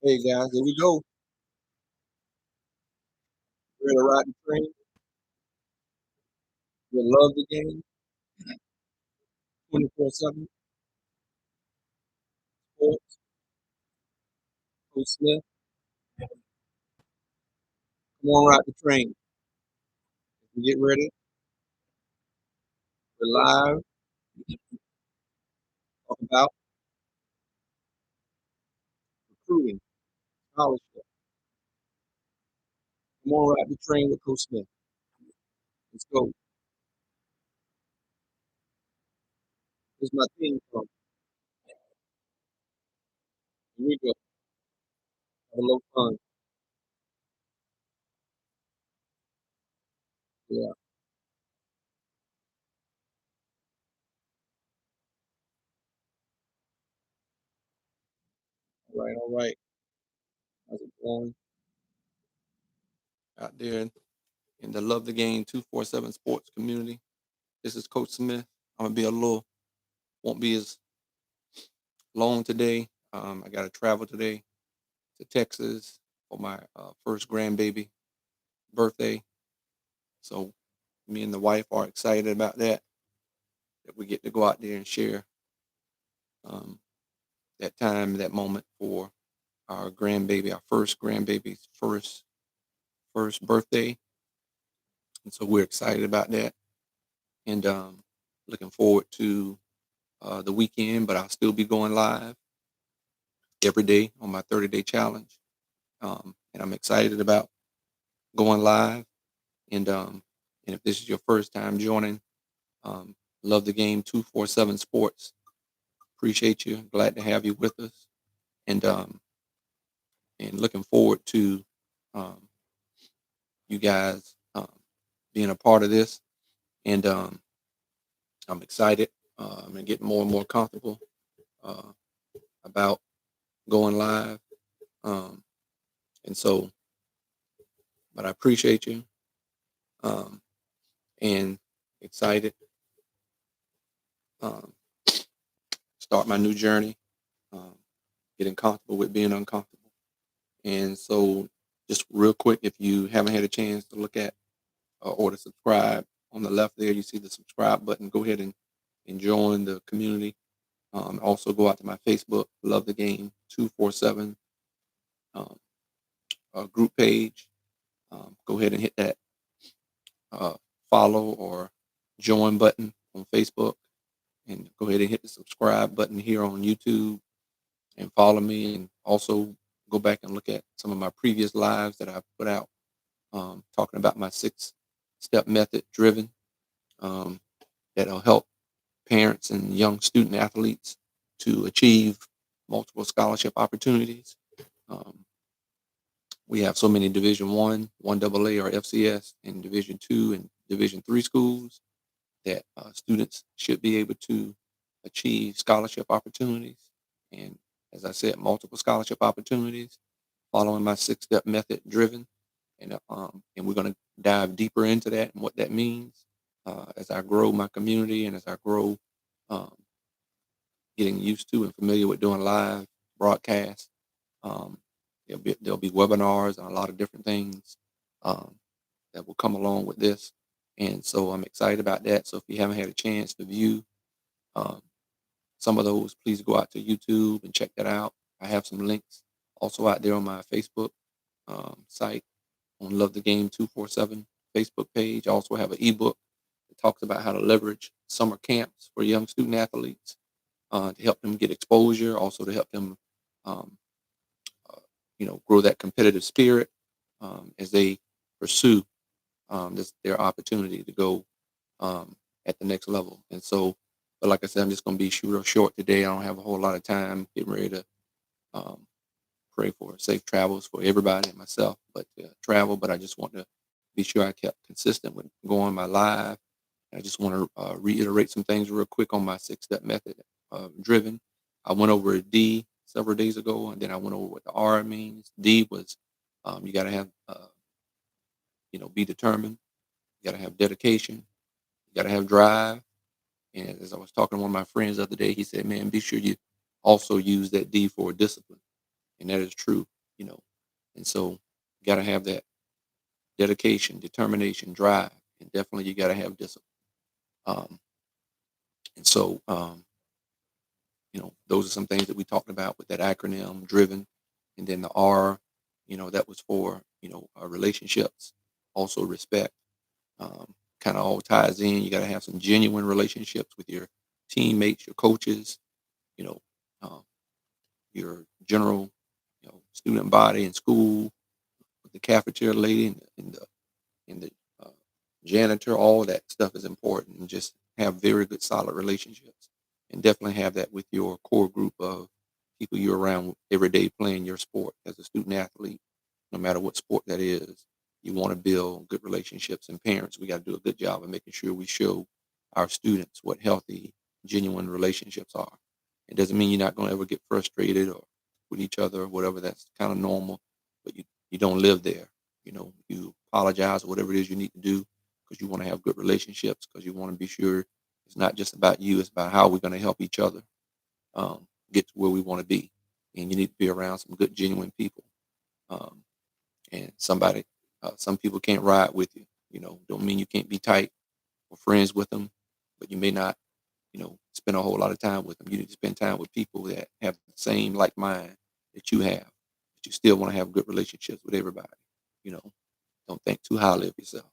Hey guys, here we go. Ready to ride the train? We love the game. 24/7 sports. Coach Smith, come on, ride the train. We get ready. We're live. Talk about recruiting, scholarship. Come on, ride the train with Coach Smith. Let's go. This is my team song. Here we go. Have a little fun. Yeah. All right. All right. How's it going out there in the Love the Game 247 sports community? This is Coach Smith. I'm gonna be a little, won't be as long today. I got to travel today to Texas for my first grandbaby birthday. So me and the wife are excited about that we get to go out there and share um, that time, that moment for our grandbaby, our first grandbaby's first birthday. And so we're excited about that and looking forward to the weekend, but I'll still be going live every day on my 30-day challenge. And I'm excited about going live. And if this is your first time joining, um, Love the Game 247 Sports. Appreciate you. Glad to have you with us. And looking forward to um, you guys being a part of this. And I'm excited and getting more and more comfortable uh, about going live. Um, and so, but I appreciate you um, and excited um, start my new journey, um, getting comfortable with being uncomfortable. And so, just real quick, if you haven't had a chance to look at or to subscribe, on the left there, you see the subscribe button. Go ahead and join the community. Also, go out to my Facebook, Love the Game 247 um, group page. Go ahead and hit that uh, follow or join button on Facebook. And go ahead and hit the subscribe button here on YouTube and follow me. And also go back and look at some of my previous lives that I've put out talking about my 6-step method driven um, that'll help parents and young student athletes to achieve multiple scholarship opportunities. Um, we have so many Division 1 AA or FCS, and Division 2 and Division 3 schools that students should be able to achieve scholarship opportunities. And as I said, multiple scholarship opportunities following my 6-step method driven. And we're going to dive deeper into that and what that means as I grow my community and as I grow um, getting used to and familiar with doing live broadcasts. Um, there'll be webinars and a lot of different things um, that will come along with this. And so I'm excited about that. So if you haven't had a chance to view um, some of those, please go out to YouTube and check that out. I have some links also out there on my Facebook site on Love the Game 247 Facebook page. I also have an ebook that talks about how to leverage summer camps for young student athletes to help them get exposure, also to help them, um, uh, grow that competitive spirit as they pursue their opportunity to go at the next level. And so, but like I said, I'm just going to be real short today. I don't have a whole lot of time. Getting ready to um, pray for safe travels for everybody and myself, but travel. But I just want to be sure I kept consistent with going my live. I just want to reiterate some things real quick on my 6-step method driven. I went over a D several days ago, and then I went over what the R means. D was you got to have, be determined. You got to have dedication. You got to have drive. And as I was talking to one of my friends the other day, he said, "Man, be sure you also use that D for discipline." And that is true. you know. And so you got to have that dedication, determination, drive, and definitely you got to have discipline. Um, and so, those are some things that we talked about with that acronym driven. And then the R, that was for, relationships, also respect. Kind of all ties in. You got to have some genuine relationships with your teammates, your coaches, you know, um, your general, student body in school, with the cafeteria lady and the uh, janitor. All of that stuff is important, and just have very good, solid relationships, and definitely have that with your core group of people you're around every day playing your sport as a student athlete, no matter what sport that is. You want to build good relationships, and parents, we got to do a good job of making sure we show our students what healthy, genuine relationships are. It doesn't mean you're not going to ever get frustrated or with each other or whatever. That's kind of normal, but you don't live there. You apologize or whatever it is you need to do because you want to have good relationships, because you want to be sure it's not just about you, it's about how we're going to help each other get to where we want to be. And you need to be around some good, genuine people. Um, and some people can't ride with you. Don't mean you can't be tight or friends with them, but you may not, spend a whole lot of time with them. You need to spend time with people that have the same like mind that you have, but you still want to have good relationships with everybody. You know, don't think too highly of yourself.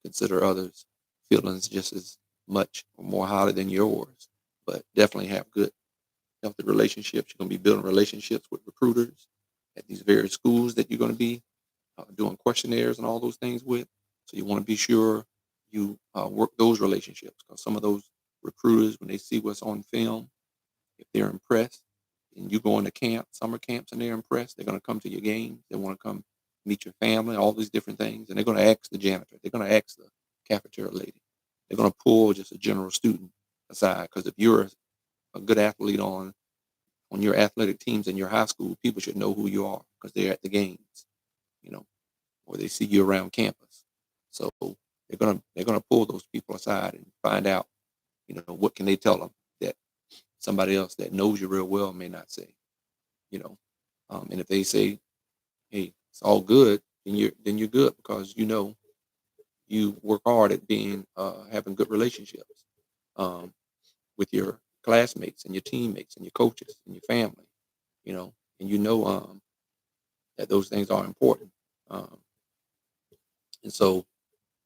Consider others' feelings just as much or more highly than yours, but definitely have good, healthy relationships. You're going to be building relationships with recruiters at these various schools that you're going to be doing questionnaires and all those things with. So you want to be sure you work those relationships, because some of those recruiters, when they see what's on film, if they're impressed and you go into camp, summer camps, and they're impressed, they're going to come to your games. They want to come meet your family, all these different things. And they're going to ask the janitor. They're going to ask the cafeteria lady. They're going to pull just a general student aside, because if you're a good athlete on your athletic teams in your high school, people should know who you are because they're at the games, you know, or they see you around campus. So they're gonna pull those people aside and find out, what can they tell them that somebody else that knows you real well may not say, you know. And if they say, "Hey, it's all good," then you're good, because you work hard at being having good relationships um, with your classmates and your teammates and your coaches and your family, and that those things are important. Um, and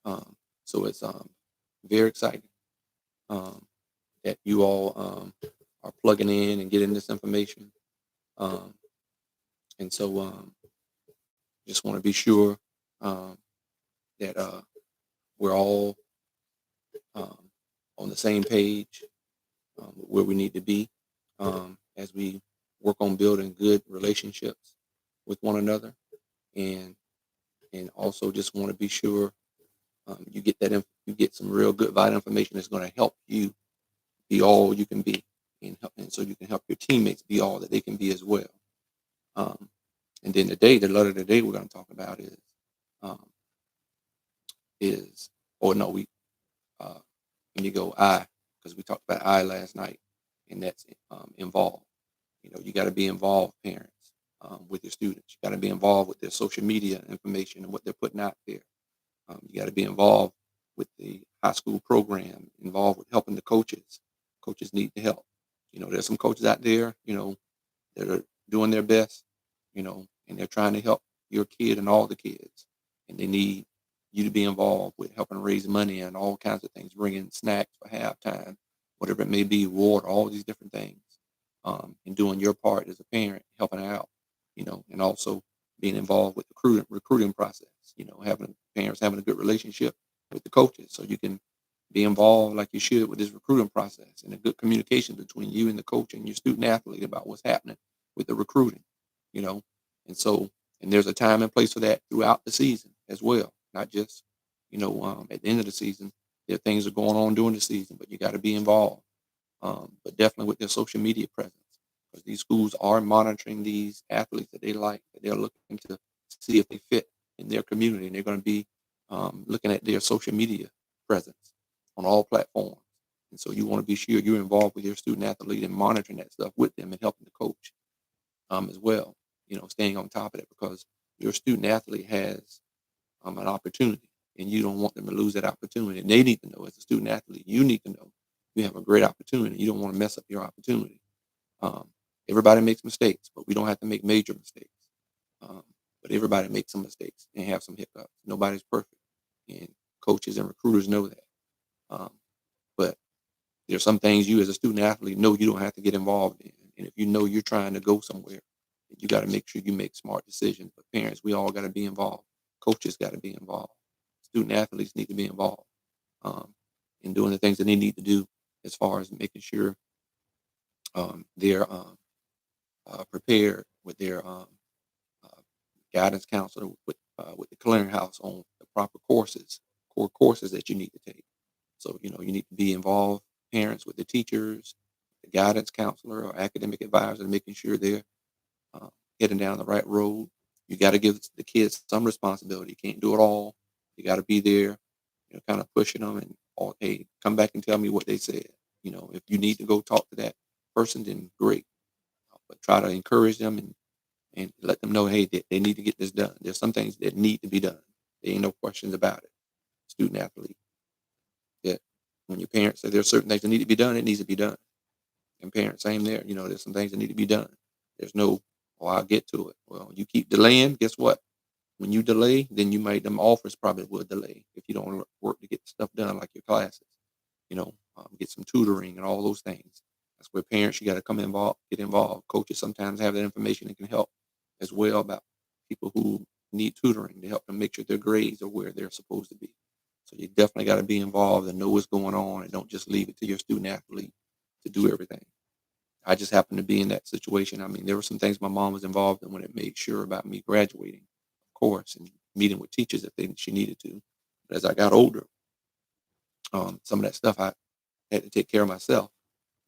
um, so it's very exciting um, that you all are plugging in and getting this information. Um, and so just want to be sure um, that we're all um, on the same page where we need to be as we work on building good relationships with one another, and also just want to be sure you get you get some real good vital information that's going to help you be all you can be, and so you can help your teammates be all that they can be as well. Um, and then the letter today we're going to talk about um, is, or no, we uh, when you go I, because we talked about I last night, and that's involved. You got to be involved, parents, with your students. You got to be involved with their social media information and what they're putting out there. You got to be involved with the high school program, involved with helping the coaches. Coaches need the help. There's some coaches out there, that are doing their best, and they're trying to help your kid and all the kids. And they need you to be involved with helping raise money and all kinds of things, bringing snacks for halftime, whatever it may be, water, all these different things, and doing your part as a parent, helping out, and also being involved with the recruiting process, having parents having a good relationship with the coaches, so you can be involved like you should with this recruiting process, and a good communication between you and the coach and your student athlete about what's happening with the recruiting, you know. And so, and there's a time and place for that throughout the season as well, not just, at the end of the season. There are things that are going on during the season, but you got to be involved. But definitely with their social media presence, because these schools are monitoring these athletes that they like, that they're looking to see if they fit in their community, and they're going to be looking at their social media presence on all platforms. And so you want to be sure you're involved with your student athlete and monitoring that stuff with them and helping the coach as well. staying on top of it because your student athlete has an opportunity, and you don't want them to lose that opportunity. And they need to know as a student athlete, you need to know you have a great opportunity. You don't want to mess up your opportunity. Um, Everybody makes mistakes, but we don't have to make major mistakes. Um, but everybody makes some mistakes and have some hiccups. Nobody's perfect, and coaches and recruiters know that. Um, but there's some things you as a student athlete know you don't have to get involved in. And if you know you're trying to go somewhere, you got to make sure you make smart decisions. But parents, we all got to be involved. Coaches got to be involved. Student athletes need to be involved in doing the things that they need to do as far as making sure they're prepared with their uh, guidance counselor, with the clearinghouse on the proper courses, core courses that you need to take. So, you need to be involved, parents with the teachers, the guidance counselor or academic advisor, making sure they're uh, heading down the right road. You got to give the kids some responsibility. You can't do it all. You got to be there, kind of pushing them and, oh, hey, come back and tell me what they said. If you need to go talk to that person, then great. But try to encourage them and let them know, hey, they need to get this done. There's some things that need to be done. There ain't no questions about it. Student athlete. That when your parents say there's certain things that need to be done, it needs to be done. And parents, same there. There's some things that need to be done. There's no, oh, I'll get to it. Well, you keep delaying. Guess what? When you delay, then you might them offers probably will delay if you don't work to get stuff done like your classes. Get some tutoring and all those things. That's where parents you got to come involved, get involved. Coaches sometimes have that information and can help as well about people who need tutoring to help them make sure their grades are where they're supposed to be. So you definitely got to be involved and know what's going on, and don't just leave it to your student athlete to do everything. I just happened to be in that situation. I mean, there were some things my mom was involved in when it made sure about me graduating, of course, and meeting with teachers if she needed to. But as I got older, some of that stuff I had to take care of myself.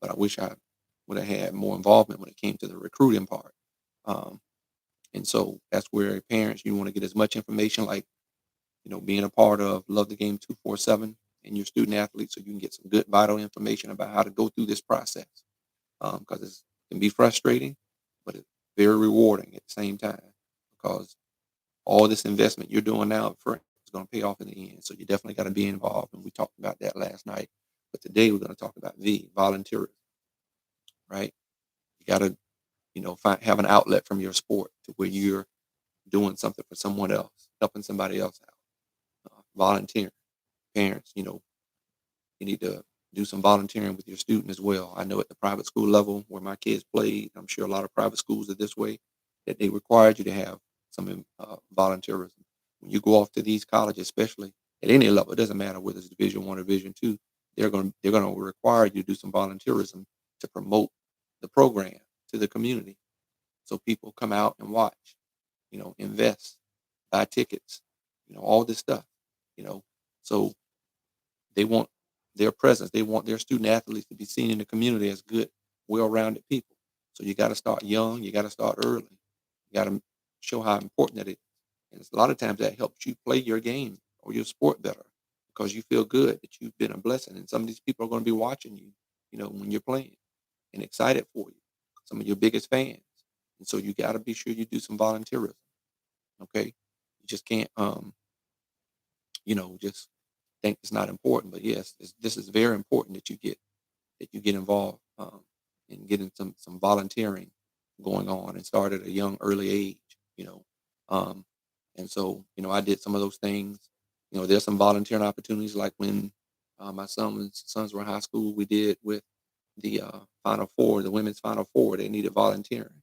But I wish I would have had more involvement when it came to the recruiting part. Um, and so that's where parents, you want to get as much information, like, being a part of Love the Game 247 and your student athletes, so you can get some good vital information about how to go through this process. Because it can be frustrating, but it's very rewarding at the same time, because all this investment you're doing now for is going to pay off in the end. So you definitely got to be involved. And we talked about that last night. But today we're going to talk about volunteerism, right? You got to, have an outlet from your sport to where you're doing something for someone else, helping somebody else out, volunteering. Parents, you need to do some volunteering with your student as well. I know at the private school level where my kids played, I'm sure a lot of private schools are this way, that they required you to have some volunteerism. When you go off to these colleges, especially at any level, it doesn't matter whether it's Division 1 or Division 2, they're going to require you to do some volunteerism to promote the program to the community, so people come out and watch, invest, buy tickets, all this stuff, you know. So they want their presence. They want their student athletes to be seen in the community as good, well-rounded people. So you got to start young. You got to start early. You got to show how important that is. And it's a lot of times that helps you play your game or your sport better, because you feel good that you've been a blessing. And some of these people are going to be watching you, when you're playing, and excited for you. Some of your biggest fans. And so you got to be sure you do some volunteerism. Okay. You just can't, just think it's not important. But yes, this is very important that you get involved in getting some volunteering going on, and start at a young early age. You know, um, and so I did some of those things. There's some volunteering opportunities, like when my sons were in high school. We did with the Final Four, the women's Final Four. They needed volunteering,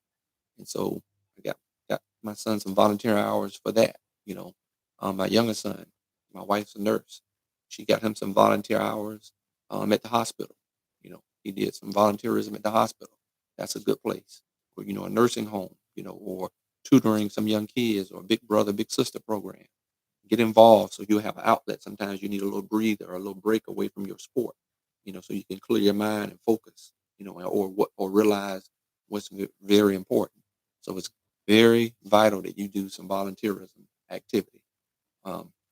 and so I got my son some volunteer hours for that. You know, my youngest son, my wife's a nurse. She got him some volunteer hours at the hospital. He did some volunteerism at the hospital. That's a good place. Or a nursing home. Or tutoring some young kids, or big brother, big sister program. Get involved so you have an outlet. Sometimes you need a little breather or a little break away from your sport. So you can clear your mind and focus. Or realize what's very important. So it's very vital that you do some volunteerism activity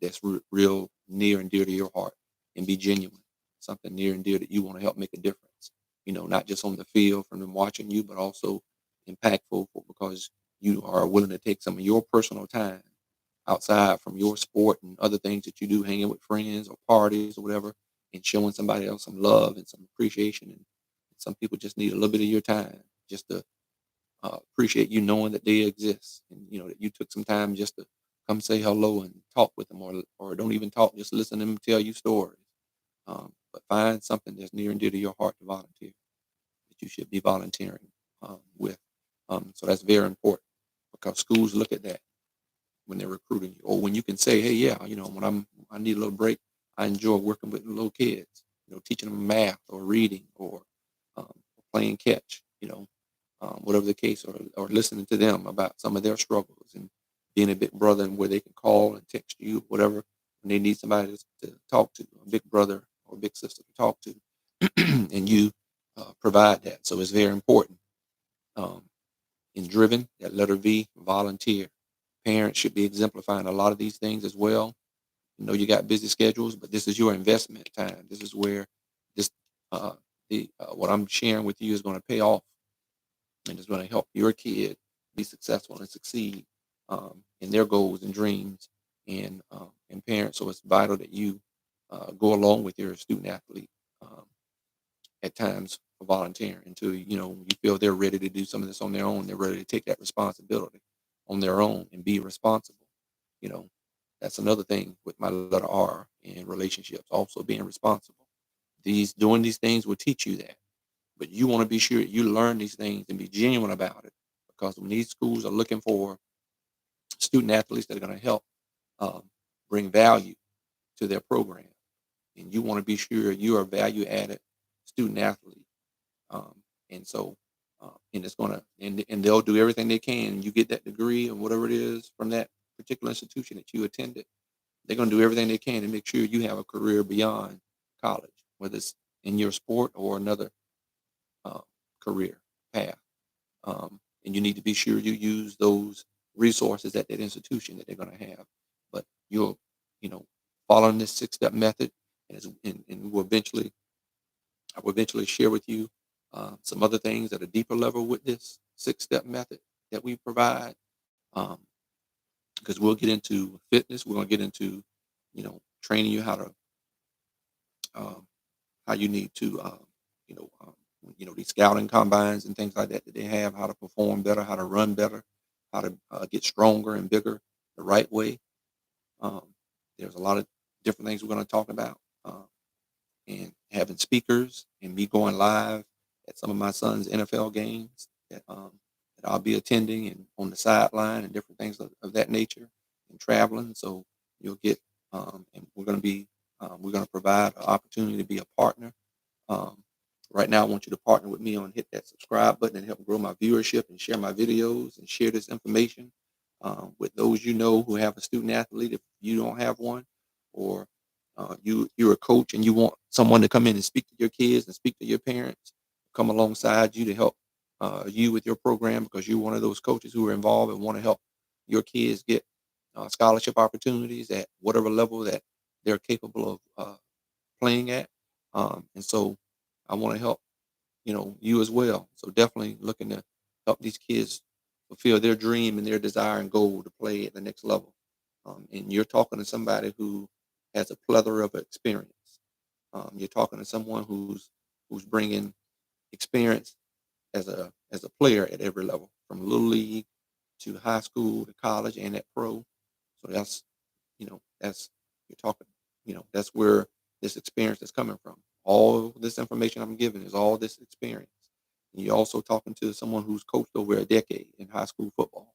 that's real near and dear to your heart, and be genuine. Something near and dear that you want to help make a difference. Not just on the field from them watching you, but also impactful because you are willing to take some of your personal time outside from your sport and other things that you do, hanging with friends or parties or whatever, and showing somebody else some love and some appreciation. And some people just need a little bit of your time just to appreciate you knowing that they exist, and that you took some time just to come say hello and talk with them, or don't even talk, just listen to them tell you stories. But find something that's near and dear to your heart to volunteer that you should be volunteering with. So that's very important because schools look at that when they're recruiting you, or when you can say, "Hey, yeah, when I need a little break, I enjoy working with little kids, teaching them math or reading or playing catch, whatever the case, or listening to them about some of their struggles and being a big brother and where they can call and text you, whatever, when they need somebody to talk to, a big brother or a big sister to talk to, and you provide that. So it's very important. Um, in Driven, that letter V, volunteer. Parents should be exemplifying a lot of these things as well. You got busy schedules, but this is your investment time. This is where this uh, the what I'm sharing with you is going to pay off, and it's going to help your kid be successful and succeed in their goals and dreams and parents. So it's vital that you go along with your student athlete um, at times for volunteering until you feel they're ready to do some of this on their own. They're ready to take that responsibility on their own and be responsible. You know, that's another thing with my letter R in relationships. Also being responsible. These doing these things will teach you that, but you want to be sure you learn these things and be genuine about it, because when these schools are looking for student athletes that are going to help um, bring value to their program, and you want to be sure you are a value added student athlete. um, and so and it's gonna and they'll do everything they can. You get that degree or whatever it is from that particular institution that you attended. They're gonna do everything they can to make sure you have a career beyond college, whether it's in your sport or another uh, career path. And you need to be sure you use those resources at that institution that they're going to have. But you'll, you know, following this 6 step method, and I will eventually share with you some other things at a deeper level with this 6 step method that we provide. Um, because we'll get into fitness, we're going to get into, training you um, how you need to, you know, um, these scouting combines and things like that that they have, how to perform better, how to run better, how to get stronger and bigger the right way. Um, there's a lot of different things we're going to talk about, and having speakers and me going live at some of my son's NFL games that I'll be attending and on the sideline and different things of that nature and traveling. So you'll get, and we're going to provide an opportunity to be a partner. um, right now, I want you to partner with me on hit that subscribe button and help grow my viewership and share my videos and share this information with those who have a student athlete. If you don't have one, or you're a coach and you want someone to come in and speak to your kids and speak to your parents, come alongside you to help you with your program, because you're one of those coaches who are involved and want to help your kids get scholarship opportunities at whatever level that they're capable of playing at. And so I want to help, you as well. So definitely looking to help these kids fulfill their dream and their desire and goal to play at the next level. And you're talking to somebody who has a plethora of experience. You're talking to someone who's bringing experience as a player at every level, from little league to high school to college and at pro. So that's you're talking, that's where this experience is coming from. All this information I'm giving is all this experience. And you're also talking to someone who's coached over a decade in high school football.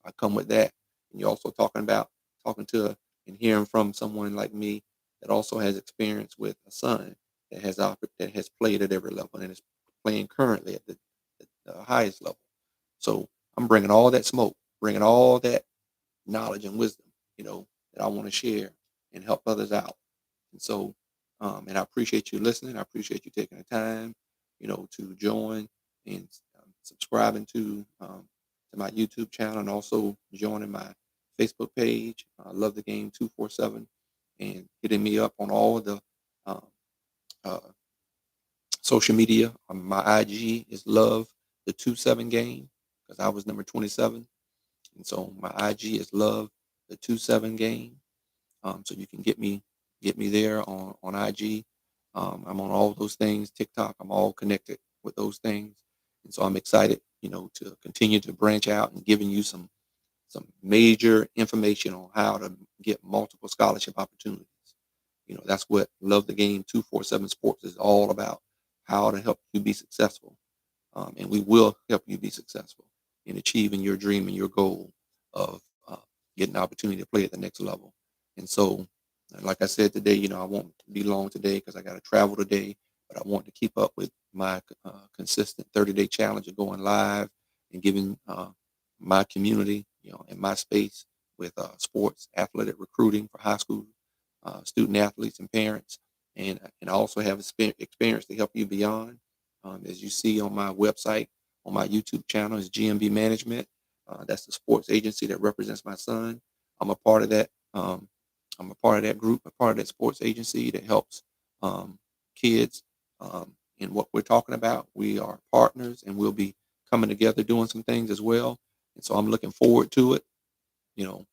I come with that. And you're also talking to and hearing from someone like me that also has experience with a son that has played at every level and is playing currently at the highest level. So I'm bringing all that smoke, bringing all that knowledge and wisdom, that I want to share and help others out. And so, and I appreciate you listening. I appreciate you taking the time, to join and subscribing to my YouTube channel, and also joining my Facebook page. I love the game 247, and hitting me up on all the um, uh, social media. My IG is love the 27 game, because I was number 27. And so my IG is love the 27 game. So you can get me there on IG. I'm on all those things, TikTok. I'm all connected with those things, and so I'm excited, to continue to branch out and giving you some major information on how to get multiple scholarship opportunities. That's what Love the Game 247 Sports is all about. How to help you be successful, and we will help you be successful in achieving your dream and your goal of getting an opportunity to play at the next level. And so, like I said today, I won't be long today because I got to travel today, but I want to keep up with my consistent 30-day challenge of going live and giving my community, in my space with sports, athletic recruiting for high school student athletes and parents. And I also have experience to help you beyond. As you see on my website, on my YouTube channel, is GMB Management. That's the sports agency that represents my son. I'm a part of that. I'm a part of that group, a part of that sports agency that helps kids in what we're talking about. We are partners, and we'll be coming together doing some things as well. And so I'm looking forward to it. And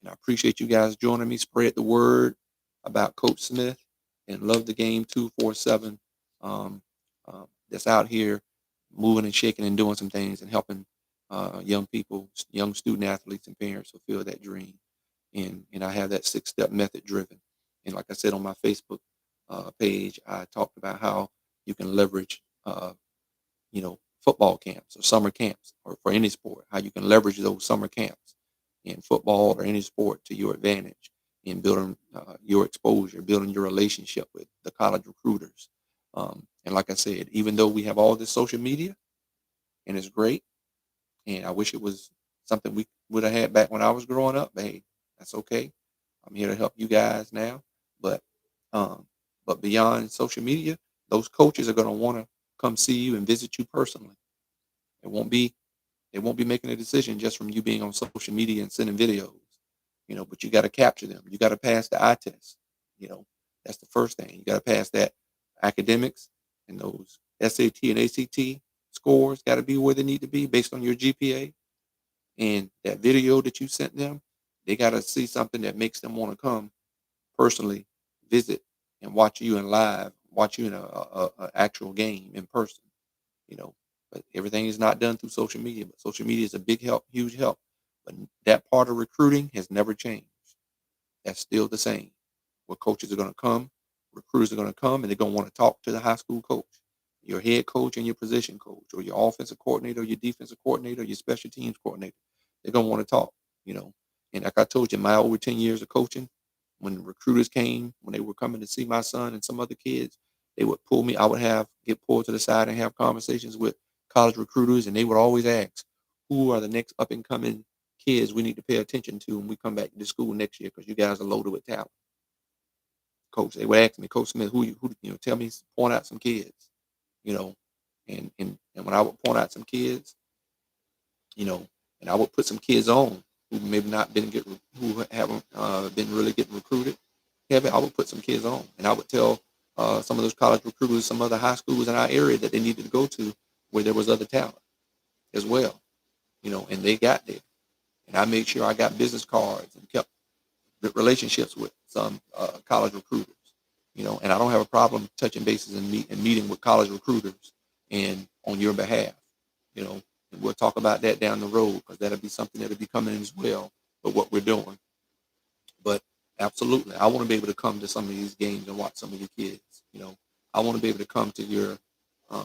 I appreciate you guys joining me. Spread the word about Coach Smith and Love the Game 247. That's out here moving and shaking and doing some things and helping young people, young student athletes and parents fulfill that dream. And I have that 6-step method driven. And like I said on my Facebook page, I talked about how you can leverage football camps or summer camps, or for any sport, how you can leverage those summer camps in football or any sport to your advantage in building your exposure, building your relationship with the college recruiters. And like I said, even though we have all this social media and it's great, and I wish it was something we would have had back when I was growing up, but hey, that's okay. I'm here to help you guys now. But um, but beyond social media, those coaches are going to want to come see you and visit you personally. It won't be they won't be making a decision just from you being on social media and sending videos. But you got to capture them. You got to pass the eye test. You know, that's the first thing. You got to pass that academics, and those SAT and ACT scores got to be where they need to be based on your GPA. And that video that you sent them, they got to see something that makes them want to come personally visit and watch you in live, watch you in a actual game in person. you know. But everything is not done through social media. But social media is a big help, huge help. But that part of recruiting has never changed. That's still the same. Where coaches are going to come, recruiters are going to come, and they're going to want to talk to the high school coach, your head coach and your position coach, or your offensive coordinator, or your defensive coordinator, or your special teams coordinator. They're going to want to talk, you know. And like I told you, my over 10 years of coaching, when the recruiters came, when they were coming to see my son and some other kids, they would pull me. I would get pulled to the side and have conversations with college recruiters, and they would always ask, who are the next up and coming kids we need to pay attention to when we come back to school next year, because you guys are loaded with talent. Coach, they would ask me, Coach Smith, tell me, point out some kids, you know, and when I would point out some kids, you know, and I would put some kids on who maybe not been who haven't been really getting recruited. Yeah, I would put some kids on, and I would tell some of those college recruiters, some other high schools in our area that they needed to go to where there was other talent as well, and they got there. And I made sure I got business cards and kept relationships with some college recruiters, and I don't have a problem touching bases and meeting with college recruiters and on your behalf, you know, and we'll talk about that down the road, because that'll be something that'll be coming in as well for what we're doing. But absolutely, I want to be able to come to some of these games and watch some of your kids. I want to be able to come to your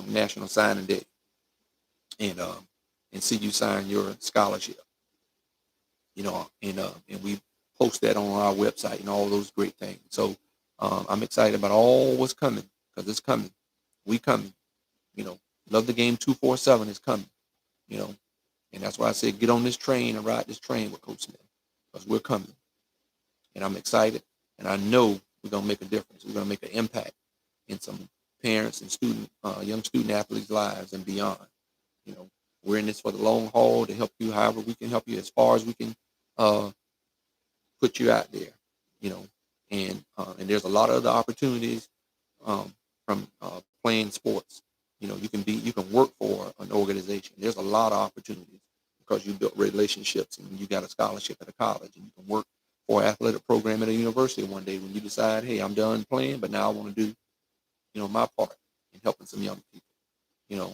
national signing day and see you sign your scholarship. And we post that on our website and all those great things. So I'm excited about all what's coming, because it's coming. We coming. You know, Love the Game 247 is coming. You know, and that's why I said get on this train and ride this train with Coach Smith, because we're coming. And I'm excited, and I know we're gonna make a difference. We're gonna make an impact in some parents and young student athletes' lives and beyond. You know, we're in this for the long haul to help you however we can help you, as far as we can uh, put you out there. You know, and there's a lot of other opportunities from playing sports. You can work for an organization. There's a lot of opportunities because you built relationships and you got a scholarship at a college and you can work for an athletic program at a university one day when you decide, hey, I'm done playing, but now I want to do, my part in helping some young people, you know.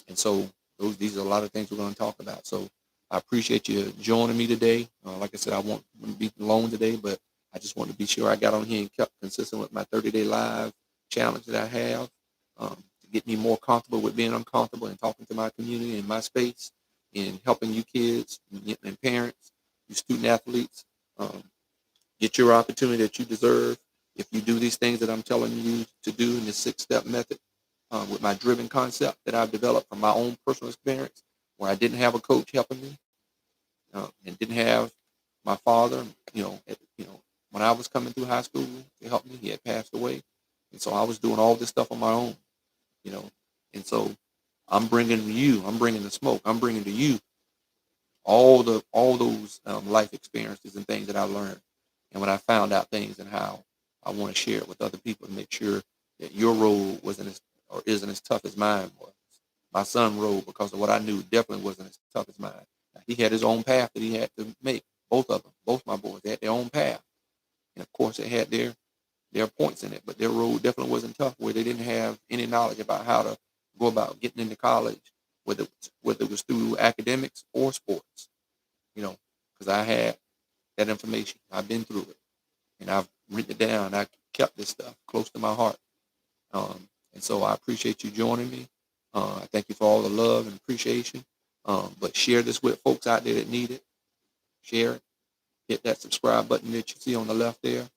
And so these are a lot of things we're going to talk about. So I appreciate you joining me today. Like I said, I won't be long today, but I just wanted to be sure I got on here and kept consistent with my 30-day live challenge that I have, to get me more comfortable with being uncomfortable and talking to my community and my space and helping you kids and parents, you student athletes, um, get your opportunity that you deserve. If you do these things that I'm telling you to do in the 6-step method, with my driven concept that I've developed from my own personal experience, where I didn't have a coach helping me, and didn't have my father, when I was coming through high school to help me, he had passed away. And so I was doing all this stuff on my own, you know. And so I'm bringing the smoke. I'm bringing to you all those life experiences and things that I learned. And when I found out things and how I want to share it with other people to make sure that your road wasn't as or isn't as tough as mine was. My son road, because of what I knew, definitely wasn't as tough as mine. Now, he had his own path that he had to make. Both of them, both my boys, they had their own path, and of course, they had their points in it. But their road definitely wasn't tough, where they didn't have any knowledge about how to go about getting into college, whether it was through academics or sports. Because I had that information. I've been through it, and I've written it down. I kept this stuff close to my heart. And so I appreciate you joining me. I thank you for all the love and appreciation. But share this with folks out there that need it. Share it. Hit that subscribe button that you see on the left there.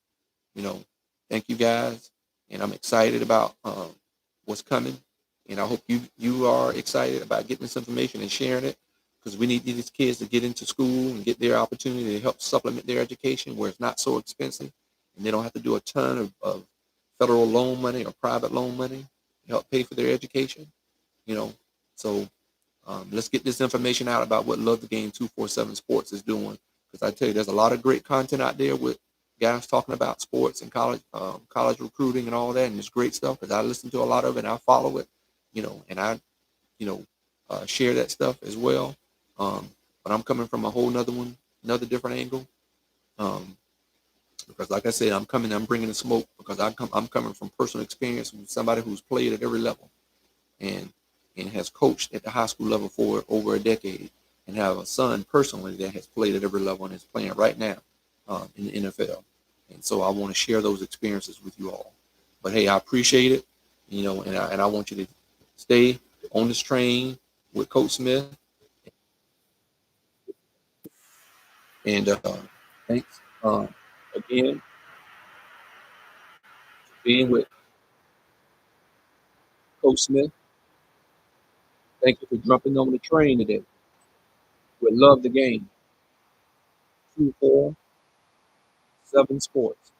You know, thank you guys, and I'm excited about what's coming. And I hope you are excited about getting this information and sharing it, because we need these kids to get into school and get their opportunity to help supplement their education where it's not so expensive, and they don't have to do a ton of federal loan money or private loan money to help pay for their education. You know, so let's get this information out about what Love the Game 247 Sports is doing. Because I tell you, there's a lot of great content out there with guys talking about sports and college recruiting and all that, and it's great stuff. Because I listen to a lot of it and I follow it, and I, you know, share that stuff as well. Um, but I'm coming from a whole nother another different angle. Um, because, like I said, I'm bringing the smoke because I'm coming from personal experience with somebody who's played at every level and has coached at the high school level for over a decade, and have a son personally that has played at every level and is playing right now in the NFL. And so I want to share those experiences with you all. But hey, I appreciate it, and I want you to stay on this train with Coach Smith. And thanks again for being with Coach Smith. Thank you for jumping on the train today. We love the game. 247 Sports.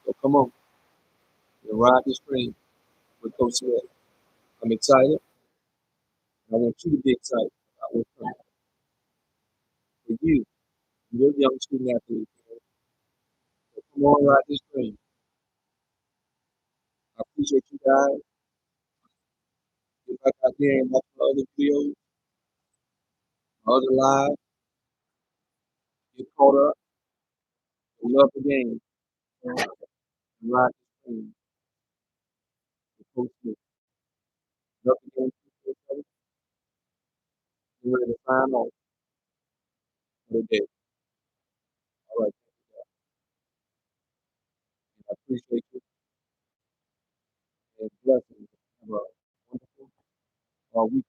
So come on, we'll ride this train with Coach Smith. I'm excited. I want you to be excited about what's coming for you, your young student athlete. So come on, ride this train. I appreciate you guys. Get back out there and watch my other videos, my other live. Get caught up. We love the game. And ride this train with Coach Smith. Love the game. We're ready to sign off for the day. All right. I appreciate you and blessings. Have a wonderful week.